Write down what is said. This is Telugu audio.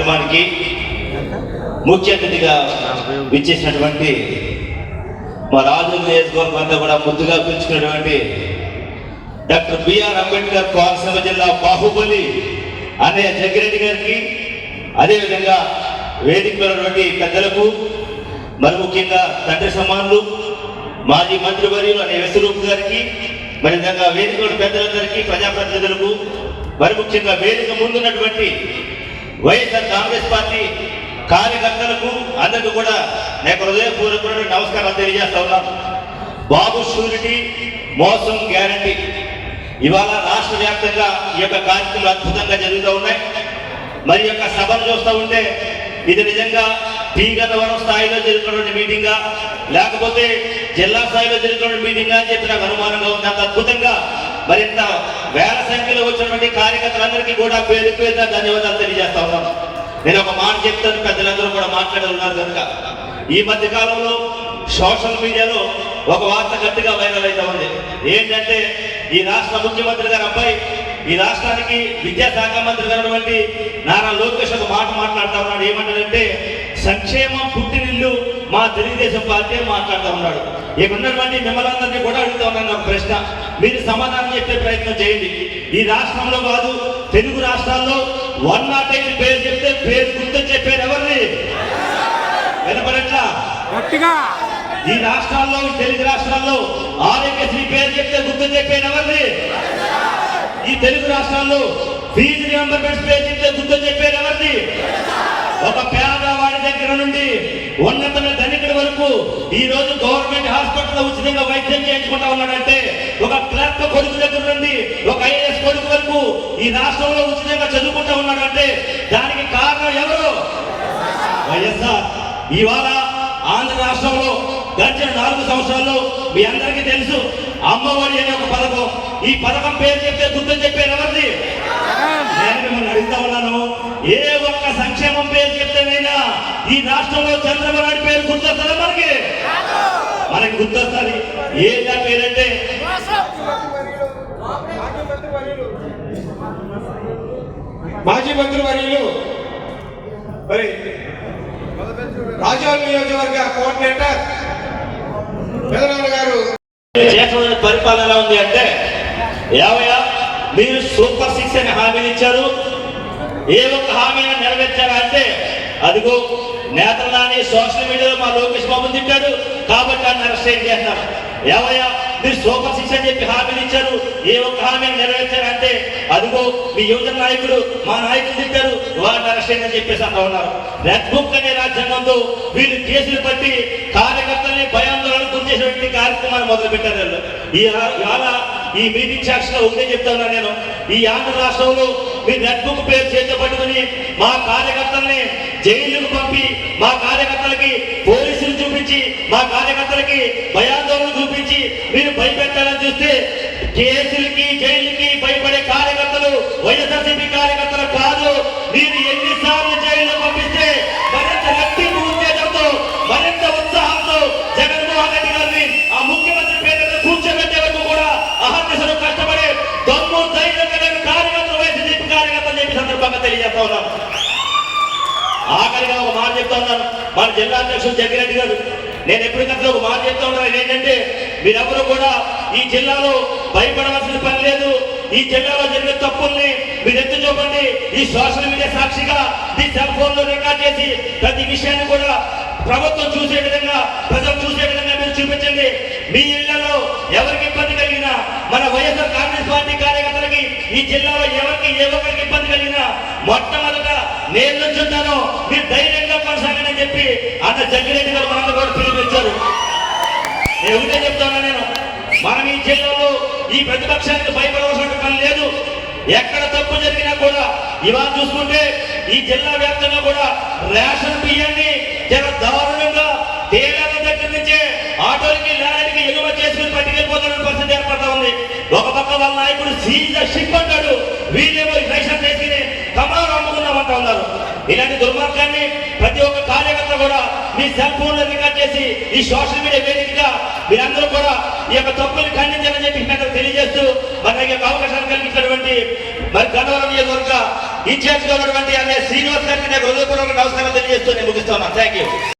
కార్యక్రమానికి ముఖ్య అతిథిగా విచ్చేసినటువంటి మా రాజు నియోజకవర్గం అంతా కూడా ముద్దుగా పిలుచుకున్నటువంటి డాక్టర్ బిఆర్ అంబేద్కర్ కోనసీమ జిల్లా బాహుబలి అనే జగ్గిరెడ్డి గారికి, అదేవిధంగా వేదికలో ఉన్నటువంటి పెద్దలకు, మరి ముఖ్యంగా తండ్రి సమానులు మాజీ మంత్రివర్యులు అనే వెసురూపు గారికి, మరి విధంగా వేదికలో పెద్దలందరికీ, ప్రజాప్రతినిధులకు, మరి ముఖ్యంగా వేదిక ముందున్నటువంటి వైఎస్ఆర్ కాంగ్రెస్ పార్టీ కార్యకర్తలకు అందరికీ కూడా నేను హృదయపూర్వకమైన నమస్కారాలు తెలియజేస్తా ఉన్నాను. బాబు షూరిటీ, మోసం గ్యారంటీ. ఇవాళ రాష్ట్ర వ్యాప్తంగా ఈ యొక్క కార్యక్రమాలు అద్భుతంగా జరుగుతూ ఉన్నాయి. మరి యొక్క సభను చూస్తూ ఉంటే ఇది నిజంగా టీగతవరం స్థాయిలో జరుగుతున్న మీటింగా, లేకపోతే జిల్లా స్థాయిలో జరుగుతున్న మీటింగా అని చెప్పి నాకు అనుమానంగా ఉంది. అంత అద్భుతంగా మరింత వేల సంఖ్యలో వచ్చినటువంటి కార్యకర్తలందరికీ కూడా పేరు పేరుగా ధన్యవాదాలు తెలియజేస్తా ఉన్నాను. నేను ఒక మాట చెప్తాను, పెద్దలందరూ కూడా మాట్లాడుతున్నారు కనుక. ఈ మధ్య కాలంలో సోషల్ మీడియాలో ఒక వార్త గట్టిగా వైరల్ అవుతా ఉంది. ఏంటంటే ఈ రాష్ట్ర ముఖ్యమంత్రి గారి అబ్బాయి, ఈ రాష్ట్రానికి విద్యాశాఖ మంత్రి గారు నారా లోకేష్ ఒక మాట మాట్లాడుతూ ఉన్నాడు. ఏమంటాడంటే సంక్షేమం పుట్టినిల్లు మా తెలుగుదేశం పార్టీ మాట్లాడుతూ ఉన్నాడు. ఇక్కడ ఉన్నటువంటి మిమ్మల్ని కూడా అడుగుతా ఉన్నాను ఒక ప్రశ్న, మీరు సమాధానం చెప్పే ప్రయత్నం చేయండి. ఈ రాష్ట్రంలో కాదు, తెలుగు రాష్ట్రాల్లో 108 పేరు చెప్తే పేరు గుర్తొచ్చే పేరు ఎవరిది? వినపడట్లా? ఈ రాష్ట్రాల్లో, తెలుగు రాష్ట్రాల్లో ఆరోగ్యశ్రీ పేరు చెప్తే గుర్తొచ్చే పేరు ఎవరిది? ఈ తెలుగు రాష్ట్రాల్లో ఫీజు రియంబర్స్మెంట్ పేరు చెప్తే గుర్తొచ్చే పేరు ఎవరిది? ఒక పేదవాడి దగ్గర నుండి ఉన్నతమైన ధనికుడి వరకు ఈ రోజు గవర్నమెంట్ హాస్పిటల్లో ఉచితంగా వైద్యం చేయించుకుంటా ఉన్నాడంటే, ఒక క్లర్క్ కొడుకు దగ్గర నుండి ఒక ఐఏఎస్ కొడుకు వరకు ఈ రాష్ట్రంలో ఉచితంగా చదువుకుంటా ఉన్నాడంటే దానికి కారణం ఎవరు? వైఎస్ఆర్. ఇవాళ ఆంధ్ర రాష్ట్రంలో గడిచిన 4 సంవత్సరాల్లో మీ అందరికీ తెలుసు అమ్మఒడి అనే ఒక పథకం. ఈ పథకం పేరు చెప్తే గుర్తు చెప్పారు ఎవరిది? నేను మిమ్మల్ని అడుగుతా ఉన్నాను, ఏ ఒక్క సంక్షేమం పేరు చెప్తేనైనా ఈ రాష్ట్రంలో చంద్రబాబు నాయుడు పేరు గుర్తొస్తుందా? మనకి గుర్తొస్తుంది. ఏంటా పేరంటే మాజీ మంత్రివర్యులు, మరి రాజోల్ నియోజకవర్గ కోఆర్డినేటర్ పెదనాన్న గారు చేసిన పరిపాలన ఎలా ఉంది అంటే, ఏవయ్యా మీరు సూపర్ 6 అని హామీలు ఇచ్చారు, ఏ ఒక్క హామీని నెరవేర్చారా అంటే అదిగో నేతలని సోషల్ మీడియాలో మా లోకేష్ బాబు తిట్టాడు కాబట్టి ఆయన అరెస్ట్ చేస్తున్నారు. ఏవయ్యా మీరు సూపర్ 6 అని చెప్పి హామీలు ఇచ్చారు, ఏ ఒక్క హామీని నెరవేర్చారంటే అదిగో మీ యువజన నాయకుడు మా నాయకులు తిట్టారు, వారిని అరెస్ట్ అని చెప్పేసి అంటూ ఉన్నారు. రెడ్ బుక్ అనే రాజ్యాంగంతో వీళ్ళు కేసులు పట్టి కార్యకర్తల్ని భయాందోళన గురి చేసేటువంటి కార్యక్రమాన్ని మొదలు పెట్టారు. ఇవాళ ఈ మీటింగ్ సాక్షిగా ఉండే చెప్తా ఉన్నా నేను, ఈ ఆంధ్ర రాష్ట్రంలో మీ రెడ్ బుక్ పేరు చేతితో పట్టుకుని మా కార్యకర్తల్ని జైలుకు పంపి, మా కార్యకర్తలకి పోలీసులు చూపించి, మా కార్యకర్తలకి భయాందోళన చూపించి మీరు భయపెట్టాలని చూస్తే కేసులకి జైలుకి భయపడే కార్యకర్తలు వైఎస్ఆర్సీపీ కార్యకర్తలు కాదు. మీరు ఎన్నిసార్లు జైలు పంపిస్తే మరింత రెట్టింపు ఉత్తేజంతో, మరింత ఉత్సాహంతో జగన్మోహన్ రెడ్డి గారిని ఆ ముఖ్యమంత్రి పేరు కూర్చోబెట్టే వరకు కూడా అహర్నిశలు కష్టపడే దమ్ము ధైర్యం కలిగిన కార్యకర్తలు వైఎస్ఆర్సీపీ కార్యకర్తలు చెప్పి సందర్భంగా తెలియజేస్తా ఉన్నాను. ఆఖరిగా ఒక మాట చెప్తా ఉన్నాను, మన జిల్లా అధ్యక్షుడు జగ్గిరెడ్డి గారు, నేను ఎప్పటికప్పుడు ఒక మాట చెప్తా ఉన్నాను. ఏంటంటే మీరెవరు కూడా ఈ జిల్లాలో భయపడవలసిన పని లేదు. ఈ జిల్లాలో జరిగిన తప్పుల్ని మీరు ఎత్తు చూపండి. ఈ సోషల్ మీడియా సాక్షిగా ఈ సెల్ ఫోన్ లో రికార్డ్ చేసి ప్రతి విషయాన్ని కూడా ప్రభుత్వం చూసే విధంగా, ప్రజలు చూసే విధంగా మీరు చూపించండి. మీ ఇళ్లలో ఎవరికి ఇబ్బంది కలిగినా, మన వైఎస్ఆర్ కాంగ్రెస్ పార్టీ కార్యకర్తలకి ఈ జిల్లాలో ఎవరికి ఏ ఒక్కరికి ఇబ్బంది కలిగినా మొట్టమొదట నేను నుంచుంటాను, మీరు ధైర్యంగా కొనసాగని చెప్పి అన్న జగ్గిరెడ్డి గారు మనందరూ కూడా పిలుపునిచ్చారు. నేను ఒకటే చెప్తాను, నేను మనం ఈ జిల్లాలో ఈ ప్రతిపక్షానికి భయపడవలసిన పని లేదు. ఎక్కడ తప్పు జరిగినా కూడా ఇవాళ చూసుకుంటే ఈ జిల్లా వ్యాప్తంగా కూడా రేషన్ బియ్యాన్ని చాలా దారుణంగా తేడాల దగ్గర నుంచే ఆటోలకి లారీలకి ఎగుమతి చేసుకుని పట్టుకెళ్ళిపోతున్న పరిస్థితి ఏర్పడతా ఉంది. ఒక పక్క వాళ్ళ నాయకుడు సీజ్ షిప్ అంటాడు, వీళ్ళేమో రేషన్ చేసుకుని కమాలు అమ్ముకున్నామంటా ఉన్నారు. ఇలాంటి దుర్మార్గాన్ని ప్రతి ఒక్క కార్యకర్త కూడా మీ సెల్ ఫోన్ లో రికార్డ్ చేసి ఈ సోషల్ మీడియా వేదికగా మీరందరూ కూడా ఈ యొక్క తప్పుని ఖండించాలని చెప్పి మీకు తెలియజేస్తూ మన యొక్క అవకాశాలు కలిగించినటువంటి మరి గన్నవరం నియోజకవర్గ ఇన్ఛార్జ్ గా ఉన్నటువంటి అనే శ్రీనివాస్ గారు నాకు హృదయపూర్వక నమస్కారం తెలియజేస్తూ నేను ముగిస్తున్నాను. Thank you.